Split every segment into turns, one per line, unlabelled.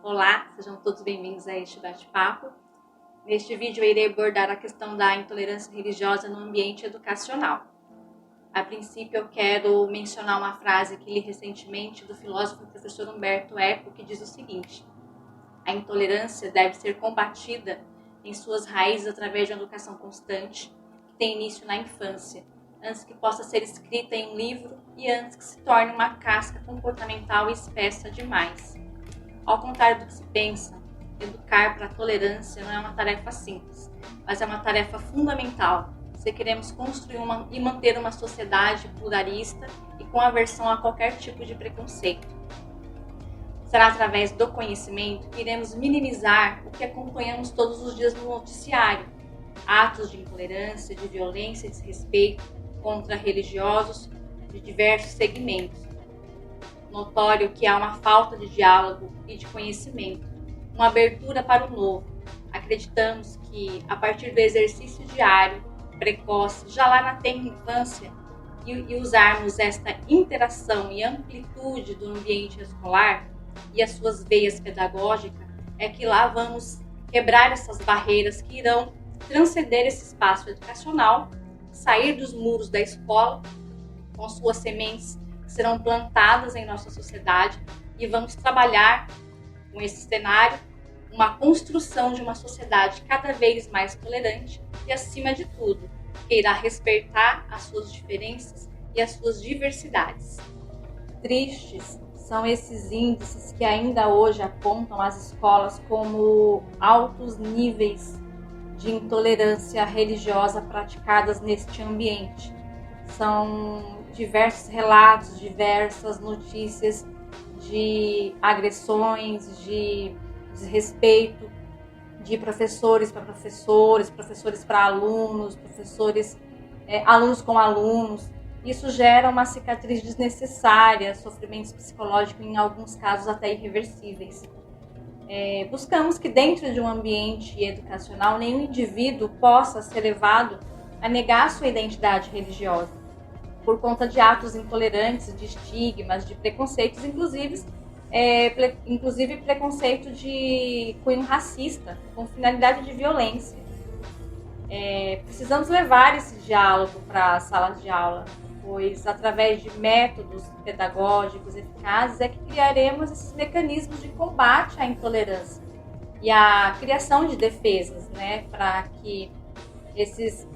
Olá, sejam todos bem-vindos a este bate-papo. Neste vídeo eu irei abordar a questão da intolerância religiosa no ambiente educacional. A princípio eu quero mencionar uma frase que li recentemente do filósofo e professor Humberto Eco, que diz o seguinte: a intolerância deve ser combatida em suas raízes através de uma educação constante, que tem início na infância, antes que possa ser escrita em um livro e antes que se torne uma casca comportamental espessa demais. Ao contrário do que se pensa, educar para a tolerância não é uma tarefa simples, mas é uma tarefa fundamental se queremos construir e manter uma sociedade pluralista e com aversão a qualquer tipo de preconceito. Será através do conhecimento que iremos minimizar o que acompanhamos todos os dias no noticiário: atos de intolerância, de violência e desrespeito contra religiosos de diversos segmentos. Notório que há uma falta de diálogo e de conhecimento, uma abertura para o novo. Acreditamos que, a partir do exercício diário, precoce, já lá na tenra infância, e usarmos esta interação e amplitude do ambiente escolar e as suas veias pedagógicas, é que lá vamos quebrar essas barreiras que irão transcender esse espaço educacional, sair dos muros da escola com suas sementes que serão plantadas em nossa sociedade, e vamos trabalhar com esse cenário uma construção de uma sociedade cada vez mais tolerante e, acima de tudo, que irá respeitar as suas diferenças e as suas diversidades. Tristes são esses índices que ainda hoje apontam as escolas como altos níveis de intolerância religiosa praticadas neste ambiente. São diversos relatos, diversas notícias de agressões, de desrespeito de professores para professores, professores para alunos, alunos com alunos. Isso gera uma cicatriz desnecessária, sofrimentos psicológicos, em alguns casos até irreversíveis. Buscamos que dentro de um ambiente educacional nenhum indivíduo possa ser levado a negar sua identidade religiosa por conta de atos intolerantes, de estigmas, de preconceitos, inclusive preconceito de cunho racista, com finalidade de violência. Precisamos levar esse diálogo para as salas de aula, pois através de métodos pedagógicos eficazes é que criaremos esses mecanismos de combate à intolerância e a criação de defesas, para que esses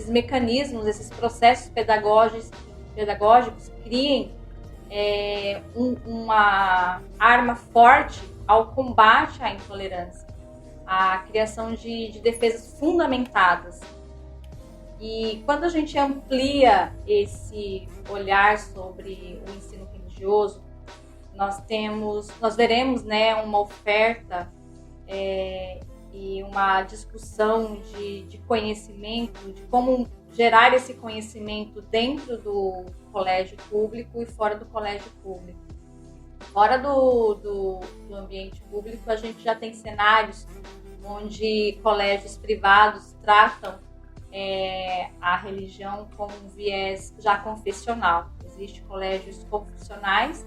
mecanismos, esses processos pedagógicos criem uma arma forte ao combate à intolerância, a criação de defesas fundamentadas. E quando a gente amplia esse olhar sobre o ensino religioso, nós veremos uma oferta e uma discussão de conhecimento, de como gerar esse conhecimento dentro do colégio público e fora do colégio público. Fora do ambiente público, a gente já tem cenários onde colégios privados tratam a religião com um viés já confessional. Existem colégios confessionais.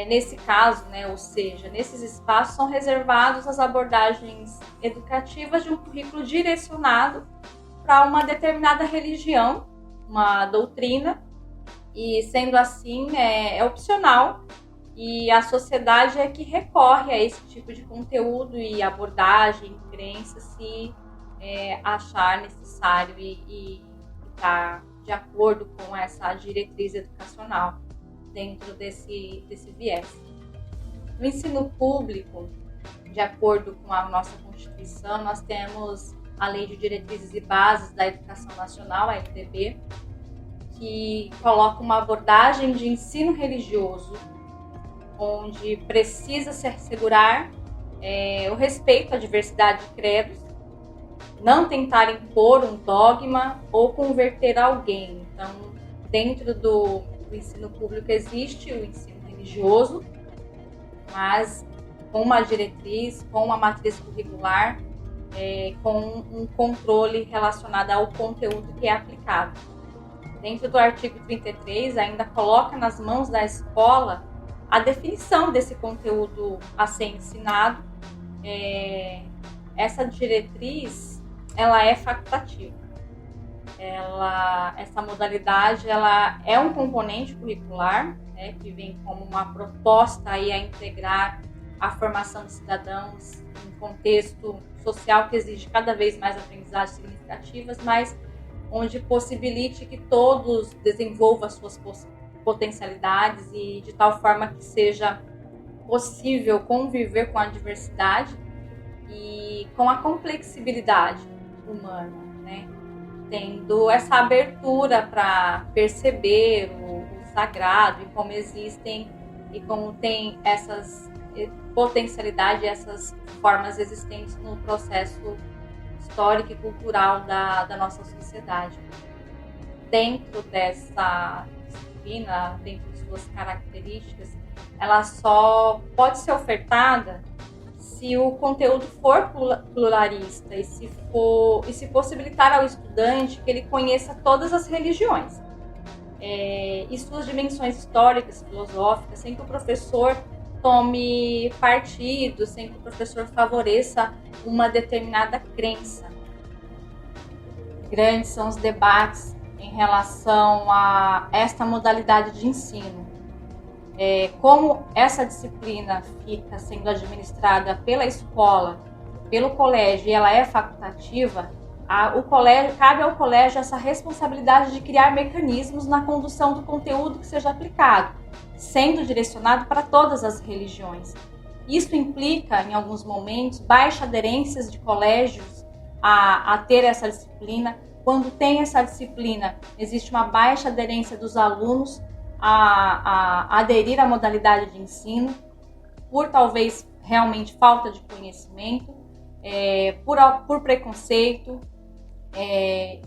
Nesse caso, ou seja, nesses espaços são reservados as abordagens educativas de um currículo direcionado para uma determinada religião, uma doutrina, e sendo assim é opcional, e a sociedade é que recorre a esse tipo de conteúdo e abordagem, crença, se achar necessário e estar de acordo com essa diretriz educacional dentro desse viés. No ensino público, de acordo com a nossa Constituição, nós temos a Lei de Diretrizes e Bases da Educação Nacional, a LDB, que coloca uma abordagem de ensino religioso, onde precisa se assegurar o respeito à diversidade de credos, não tentar impor um dogma ou converter alguém. Então, dentro do ensino público existe o ensino religioso, mas com uma diretriz, com uma matriz curricular, com um controle relacionado ao conteúdo que é aplicado. Dentro do artigo 33, ainda coloca nas mãos da escola a definição desse conteúdo a ser ensinado. Essa diretriz, ela é facultativa. Essa modalidade, ela é um componente curricular, né, que vem como uma proposta aí a integrar a formação de cidadãos em um contexto social que exige cada vez mais aprendizagens significativas, mas onde possibilite que todos desenvolvam as suas potencialidades e de tal forma que seja possível conviver com a diversidade e com a complexibilidade humana, né? Tendo essa abertura para perceber o sagrado e como existem e como tem essas potencialidades, essas formas existentes no processo histórico e cultural da nossa sociedade. Dentro dessa disciplina, dentro de suas características, ela só pode ser ofertada se o conteúdo for pluralista e se possibilitar ao estudante que ele conheça todas as religiões e suas dimensões históricas, filosóficas, sem que o professor tome partido, sem que o professor favoreça uma determinada crença. Grandes são os debates em relação a esta modalidade de ensino. Como essa disciplina fica sendo administrada pela escola, pelo colégio, e ela é facultativa, cabe ao colégio essa responsabilidade de criar mecanismos na condução do conteúdo que seja aplicado, sendo direcionado para todas as religiões. Isso implica, em alguns momentos, baixa aderências de colégios a ter essa disciplina. Quando tem essa disciplina, existe uma baixa aderência dos alunos a aderir à modalidade de ensino, por talvez realmente falta de conhecimento, por preconceito.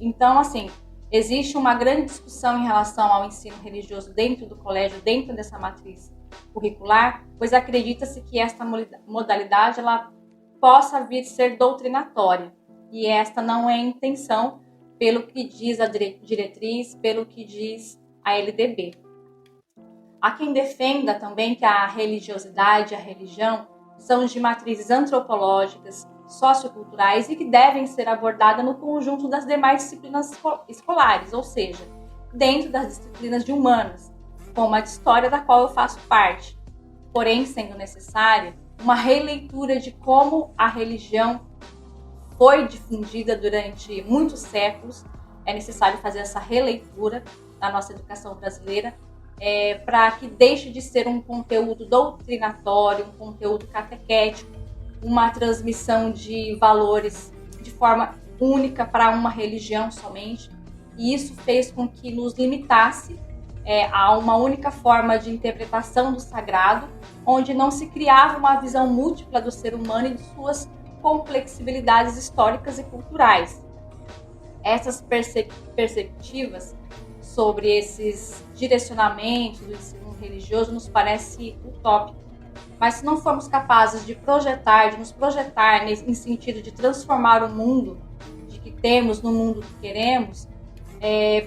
Então, assim, existe uma grande discussão em relação ao ensino religioso dentro do colégio, dentro dessa matriz curricular, pois acredita-se que esta modalidade ela possa vir a ser doutrinatória, e esta não é a intenção, pelo que diz a diretriz, pelo que diz a LDB. Há quem defenda também que a religiosidade e a religião são de matrizes antropológicas, socioculturais e que devem ser abordadas no conjunto das demais disciplinas escolares, ou seja, dentro das disciplinas de humanas, como a de história, da qual eu faço parte. Porém, sendo necessária uma releitura de como a religião foi difundida durante muitos séculos, é necessário fazer essa releitura na nossa educação brasileira, para que deixe de ser um conteúdo doutrinatório, um conteúdo catequético, uma transmissão de valores de forma única para uma religião somente. E isso fez com que nos limitasse a uma única forma de interpretação do sagrado, onde não se criava uma visão múltipla do ser humano e de suas complexibilidades históricas e culturais. Essas perspectivas sobre esses direcionamentos do ensino religioso nos parece utópico, mas se não formos capazes de nos projetar em sentido de transformar o mundo de que temos no mundo que queremos,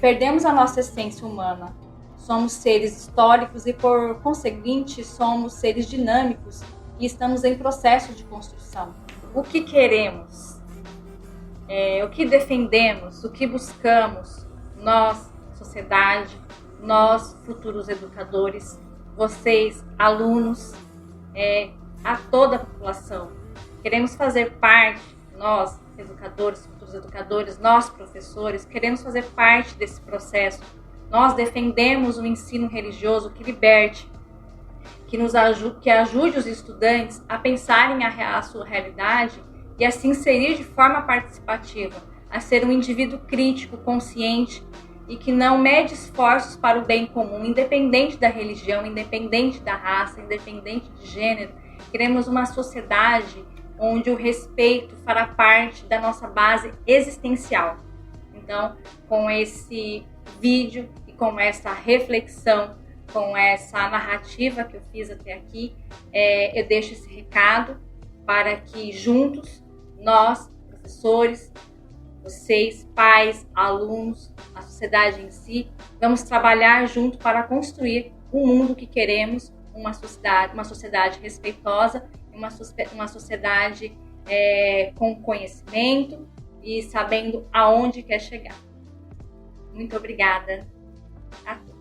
perdemos a nossa essência humana. Somos seres históricos e, por conseguinte, somos seres dinâmicos e estamos em processo de construção. O que queremos? O que defendemos? O que buscamos? Nós, sociedade, nós, futuros educadores, vocês, alunos, a toda a população. Queremos fazer parte, nós, educadores, futuros educadores, nós, professores, queremos fazer parte desse processo. Nós defendemos o ensino religioso que liberte, que ajude os estudantes a pensarem a sua realidade e a se inserir de forma participativa, a ser um indivíduo crítico, consciente e que não mede esforços para o bem comum, independente da religião, independente da raça, independente de gênero. Queremos uma sociedade onde o respeito fará parte da nossa base existencial. Então, com esse vídeo e com essa reflexão, com essa narrativa que eu fiz até aqui, eu deixo esse recado para que juntos, nós, professores, vocês, pais, alunos, a sociedade em si, vamos trabalhar junto para construir o mundo que queremos, uma sociedade respeitosa, uma sociedade com conhecimento e sabendo aonde quer chegar. Muito obrigada a todos.